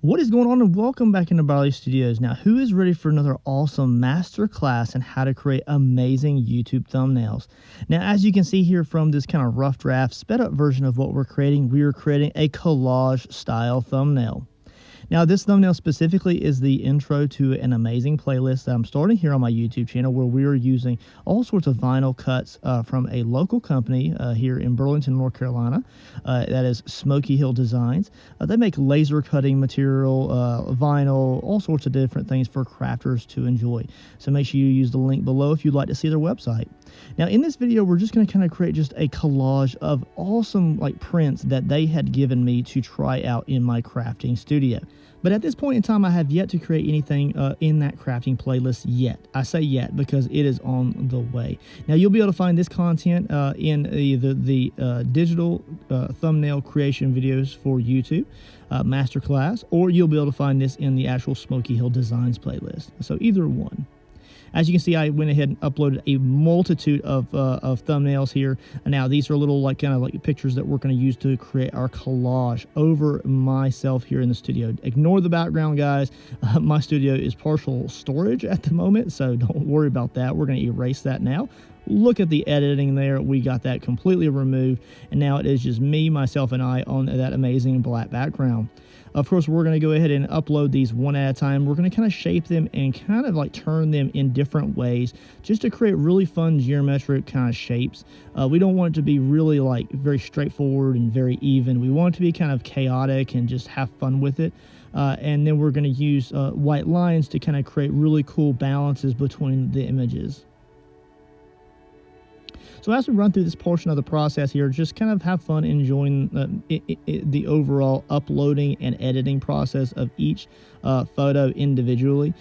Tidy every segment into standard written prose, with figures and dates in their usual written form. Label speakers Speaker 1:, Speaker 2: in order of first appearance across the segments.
Speaker 1: What is going on, and welcome back into Barley Studios. Now, who is ready for another awesome master class on how to create amazing YouTube thumbnails? Now, as you can see here from this kind of rough draft, sped up version of what we're creating, we are creating a collage style thumbnail. Now, this thumbnail specifically is the intro to an amazing playlist that I'm starting here on my YouTube channel, where we are using all sorts of vinyl cuts from a local company here in Burlington, North Carolina. That is Smokey Hill Designs. They make laser cutting material, vinyl, all sorts of different things for crafters to enjoy. So make sure you use the link below if you'd like to see their website. Now, in this video, we're just going to kind of create just a collage of awesome prints that they had given me to try out in my crafting studio. But at this point in time, I have yet to create anything in that crafting playlist yet. I say yet because it is on the way. Now, you'll be able to find this content in either the digital thumbnail creation videos for YouTube masterclass, or you'll be able to find this in the actual Smokey Hill Designs playlist. So either one. As you can see, I went ahead and uploaded a multitude of thumbnails here. And now these are little kind of pictures that we're going to use to create our collage over myself here in the studio. Ignore the background, guys. My studio is partial storage at the moment, so don't worry about that. We're going to erase that now. Look at the editing there. We got that completely removed, and now it is just me, myself, and I on that amazing black background. Of course, we're going to go ahead and upload these one at a time. We're going to kind of shape them and kind of turn them in different ways just to create really fun geometric kind of shapes. We don't want it to be really very straightforward and very even. We want it to be kind of chaotic and just have fun with it. And then we're going to use white lines to kind of create really cool balances between the images. So as we run through this portion of the process here, just kind of have fun enjoying the overall uploading and editing process of each photo individually.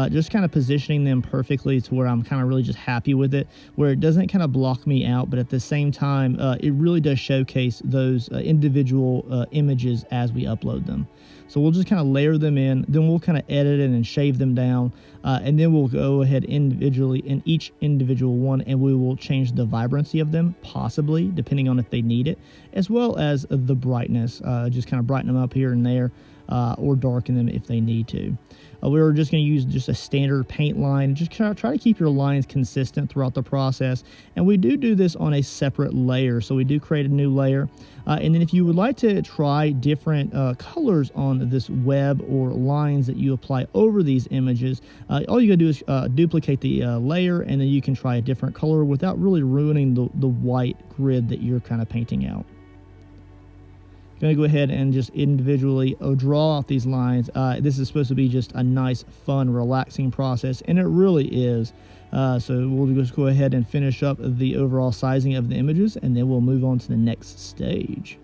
Speaker 1: Just kind of positioning them perfectly to where I'm kind of really just happy with it, where it doesn't kind of block me out, but at the same time, it really does showcase those individual images as we upload them. So we'll just kind of layer them in, then we'll kind of edit it and shave them down, and then we'll go ahead individually in each individual one, and we will change the vibrancy of them, possibly, depending on if they need it, as well as the brightness, just kind of brighten them up here and there, or darken them if they need to. We're just going to use just a standard paint line. Just try to keep your lines consistent throughout the process. And we do this on a separate layer. So we do create a new layer. And then if you would like to try different colors on this web or lines that you apply over these images, all you got to do is duplicate the layer, and then you can try a different color without really ruining the white grid that you're kind of painting out. Going to go ahead and just individually draw out these lines. This is supposed to be just a nice, fun, relaxing process, and it really is. So we'll just go ahead and finish up the overall sizing of the images, and then we'll move on to the next stage.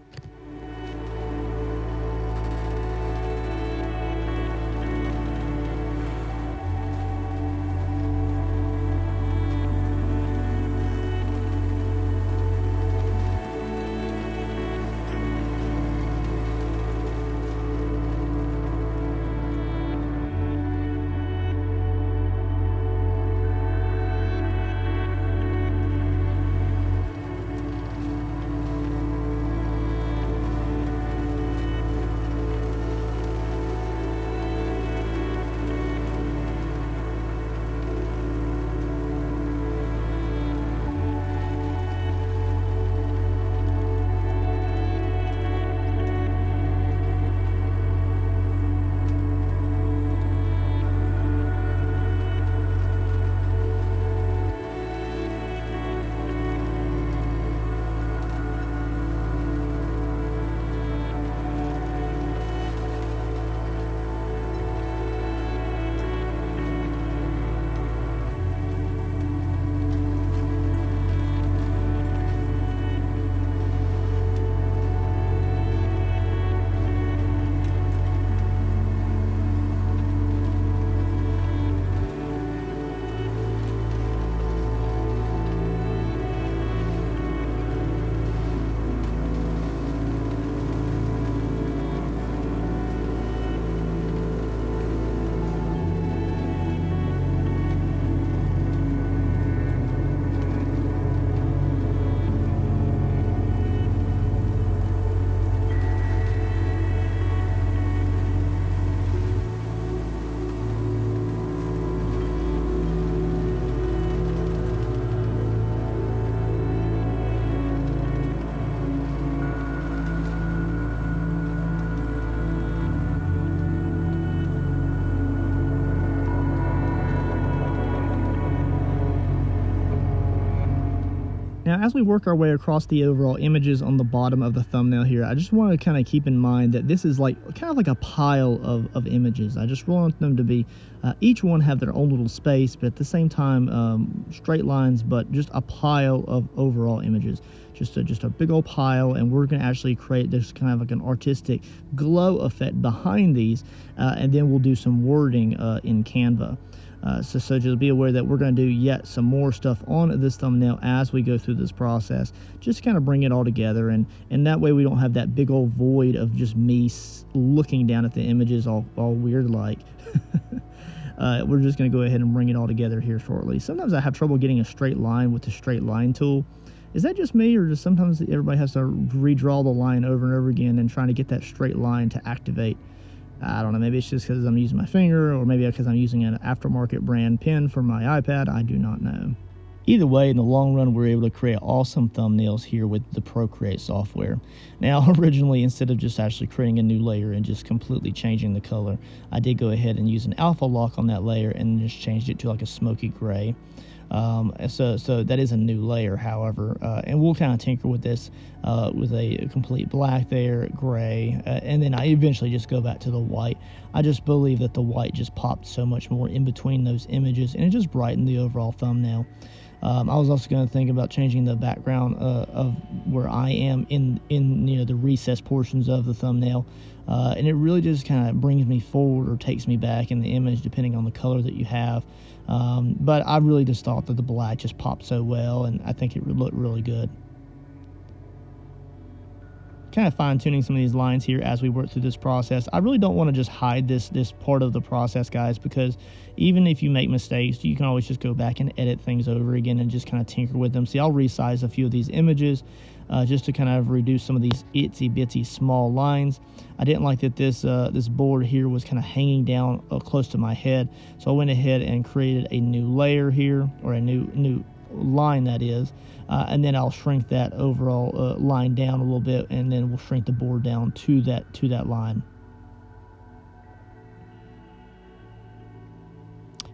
Speaker 1: Now, as we work our way across the overall images on the bottom of the thumbnail here, I just want to kind of keep in mind that this is like kind of like a pile of images. I just want them to be, each one have their own little space, but at the same time, straight lines, but just a pile of overall images. Just a big old pile, and we're going to actually create this kind of like an artistic glow effect behind these, and then we'll do some wording in Canva. So just be aware that we're going to do yet some more stuff on this thumbnail as we go through this process, just to kind of bring it all together, and that way we don't have that big old void of just me looking down at the images all weird like. We're just going to go ahead and bring it all together here shortly. Sometimes I have trouble getting a straight line with the straight line tool. Is that just me, or just sometimes everybody has to redraw the line over and over again and trying to get that straight line to activate? I don't know, maybe it's just because I'm using my finger, or maybe because I'm using an aftermarket brand pen for my iPad. I do not know. Either way, in the long run, we're able to create awesome thumbnails here with the Procreate software. Now, originally, instead of just actually creating a new layer and just completely changing the color, I did go ahead and use an alpha lock on that layer and just changed it to like a smoky gray. So that is a new layer, however, and we'll kind of tinker with this with a complete black there, gray, and then I eventually just go back to the white. I just believe that the white just popped so much more in between those images, and it just brightened the overall thumbnail. I was also going to think about changing the background of where I am in the recessed portions of the thumbnail, and it really just kind of brings me forward or takes me back in the image depending on the color that you have. But I really just thought that the black just popped so well, and I think it looked really good. Kind of fine-tuning some of these lines here as we work through this process. I really don't want to just hide this part of the process, guys, because even if you make mistakes, you can always just go back and edit things over again and just kind of tinker with them. See, I'll resize a few of these images just to kind of reduce some of these itsy-bitsy small lines. I didn't like that this board here was kind of hanging down close to my head, so I went ahead and created a new layer here, or a new line, that is, and then I'll shrink that overall line down a little bit, and then we'll shrink the board down to that line.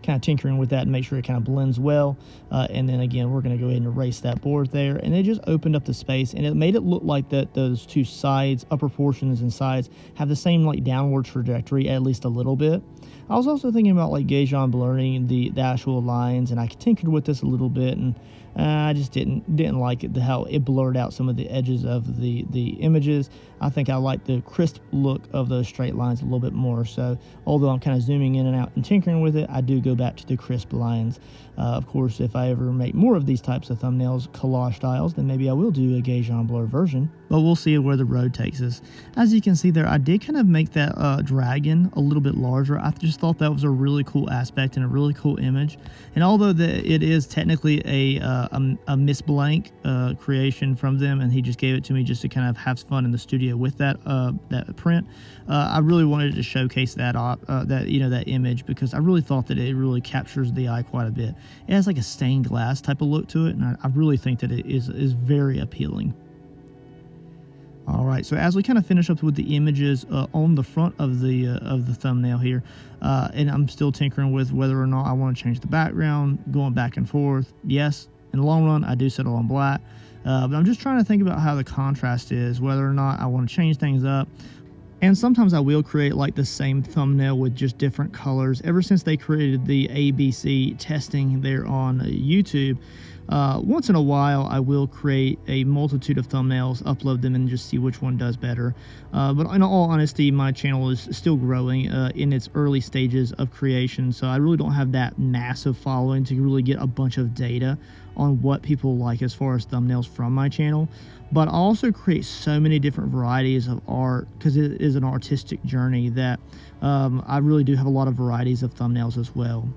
Speaker 1: Kind of tinkering with that and make sure it kind of blends well, and then again we're going to go ahead and erase that board there, and it just opened up the space, and it made it look like that those two sides, upper portions and sides, have the same like downward trajectory, at least a little bit. I was also thinking about like gauge-on blurring the actual lines, and I tinkered with this a little bit, and I just didn't like it, how it blurred out some of the edges of the images. I think I like the crisp look of those straight lines a little bit more. So although I'm kind of zooming in and out and tinkering with it, I do go back to the crisp lines. Of course, if I ever make more of these types of thumbnails, collage styles, then maybe I will do a gauge-on blur version. But we'll see where the road takes us. As you can see there, I did kind of make that dragon a little bit larger. I just thought that was a really cool aspect and a really cool image. And although it is technically a Miss Blank creation from them, and he just gave it to me just to kind of have fun in the studio with that print, I really wanted to showcase that image, because I really thought that it really captures the eye quite a bit. It has like a stained glass type of look to it, and I really think that it is very appealing. All right, so as we kind of finish up with the images on the front of the thumbnail here, and I'm still tinkering with whether or not I want to change the background, going back and forth. Yes, in the long run, I do settle on black, but I'm just trying to think about how the contrast is, whether or not I want to change things up. And sometimes I will create like the same thumbnail with just different colors. Ever since they created the ABC testing there on YouTube, once in a while I will create a multitude of thumbnails, upload them, and just see which one does better. But in all honesty, my channel is still growing in its early stages of creation, so I really don't have that massive following to really get a bunch of data on what people like as far as thumbnails from my channel. But I also create so many different varieties of art, because it is an artistic journey, that I really do have a lot of varieties of thumbnails as well.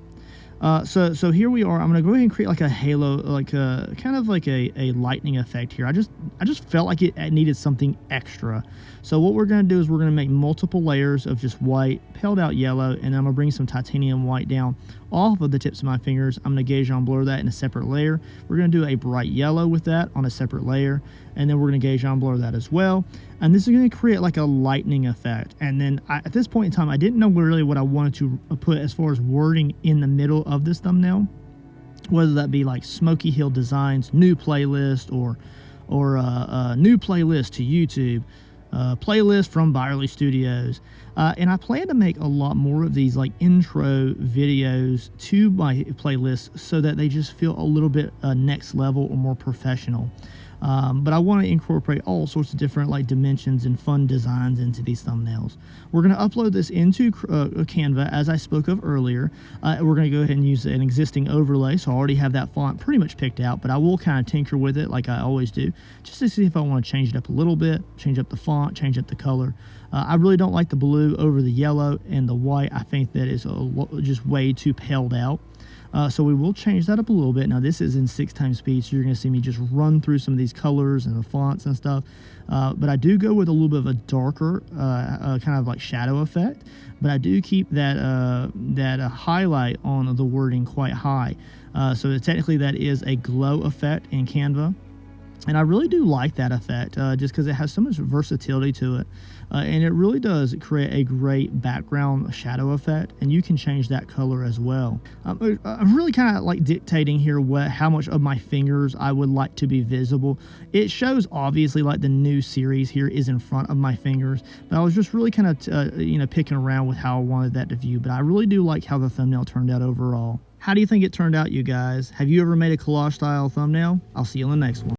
Speaker 1: So here we are. I'm going to go ahead and create like a halo, like a kind of like a lightning effect here. I just felt like it needed something extra. So what we're going to do is we're going to make multiple layers of just white, paled out yellow, and I'm going to bring some titanium white down off of the tips of my fingers. I'm going to gauge-on blur that in a separate layer. We're going to do a bright yellow with that on a separate layer, and then we're going to gauge-on blur that as well. And this is going to create like a lightning effect. And then at this point in time, I didn't know really what I wanted to put as far as wording in the middle of this thumbnail. whether that be like Smokey Hill Designs new playlist, or new playlist to YouTube, playlist from Byerly Studios. And I plan to make a lot more of these like intro videos to my playlists so that they just feel a little bit next level or more professional. But I want to incorporate all sorts of different like dimensions and fun designs into these thumbnails. We're going to upload this into Canva, as I spoke of earlier. We're going to go ahead and use an existing overlay, so I already have that font pretty much picked out, but I will kind of tinker with it like I always do, just to see if I want to change it up a little bit, change up the font, change up the color. I really don't like the blue over the yellow and the white. I think that is just way too paled out. So we will change that up a little bit. Now this is in 6x speed, so you're going to see me just run through some of these colors and the fonts and stuff. But I do go with a little bit of a darker kind of like shadow effect. But I do keep that highlight on the wording quite high. So technically that is a glow effect in Canva. And I really do like that effect just because it has so much versatility to it. And it really does create a great background shadow effect, and you can change that color as well. I'm really kind of like dictating here how much of my fingers I would like to be visible. It shows obviously like the new series here is in front of my fingers, but I was just really kind of picking around with how I wanted that to view. But I really do like how the thumbnail turned out overall. How do you think it turned out, you guys? Have you ever made a collage style thumbnail? I'll see you on the next one.